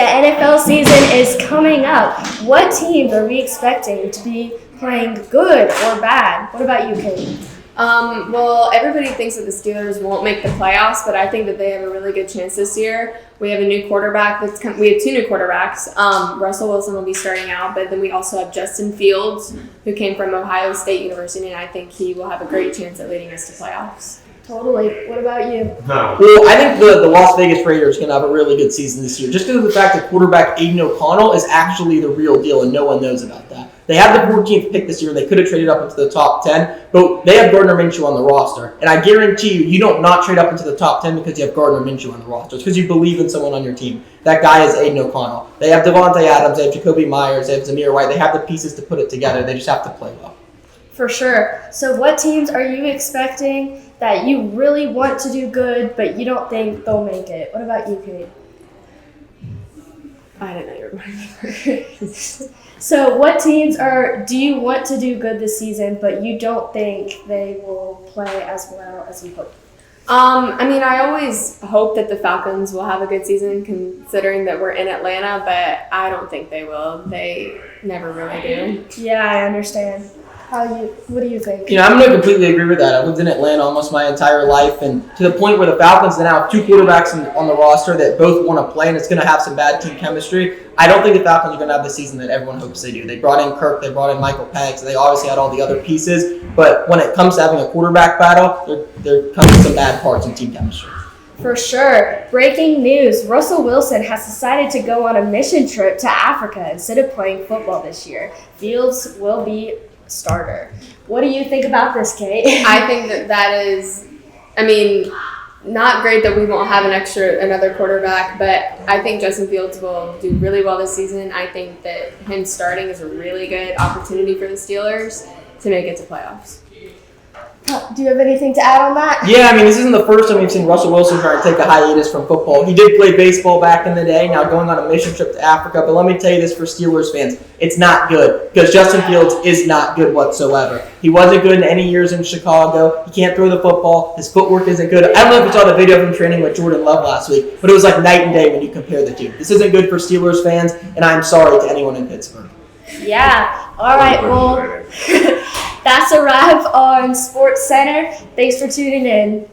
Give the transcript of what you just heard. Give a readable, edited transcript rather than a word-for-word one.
The NFL season is coming up. What teams are we expecting to be playing good or bad? What about you, Kate? Well, everybody thinks that the Steelers won't make the playoffs, but I think that they have a really good chance this year. We have a new quarterback we have two new quarterbacks. Russell Wilson will be starting out, but then we also have Justin Fields, who came from Ohio State University, and I think he will have a great chance at leading us to playoffs. Totally. What about you? Well, I think the Las Vegas Raiders can have a really good season this year, just because of the fact that quarterback Aiden O'Connell is actually the real deal, and no one knows about that. They have the 14th pick this year, and they could have traded up into the top 10, but they have Gardner Minshew on the roster. And I guarantee you don't not trade up into the top 10 because you have Gardner Minshew on the roster. It's because you believe in someone on your team. That guy is Aiden O'Connell. They have Devontae Adams, they have Jacoby Myers, they have Zamir White. They have the pieces to put it together. They just have to play well. For sure. So what teams are you expecting that you really want to do good, but you don't think they'll make it? What about you, Kate? I didn't know you were going So what teams do you want to do good this season, but you don't think they will play as well as you hope? I always hope that the Falcons will have a good season, considering that we're in Atlanta, but I don't think they will. They never really do. Yeah, I understand. What do you think? I'm going to completely agree with that. I've lived in Atlanta almost my entire life, and to the point where the Falcons now have two quarterbacks on the roster that both want to play, and it's going to have some bad team chemistry. I don't think the Falcons are going to have the season that everyone hopes they do. They brought in Kirk, they brought in Michael Penix, they obviously had all the other pieces, but when it comes to having a quarterback battle, there comes some bad parts in team chemistry. For sure. Breaking news. Russell Wilson has decided to go on a mission trip to Africa instead of playing football this year. Fields will be starter. What do you think about this, Kate? I think that is, not great that we won't have another quarterback, but I think Justin Fields will do really well this season. I think that him starting is a really good opportunity for the Steelers to make it to playoffs. Do you have anything to add on that? Yeah, this isn't the first time we've seen Russell Wilson try to take a hiatus from football. He did play baseball back in the day, now going on a mission trip to Africa. But let me tell you this for Steelers fans, it's not good because Justin Fields is not good whatsoever. He wasn't good in any years in Chicago. He can't throw the football. His footwork isn't good. I don't know if you saw the video of him training with Jordan Love last week, but it was like night and day when you compare the two. This isn't good for Steelers fans, and I'm sorry to anyone in Pittsburgh. Yeah. All right, well, that's a wrap on Sports Center. Thanks for tuning in.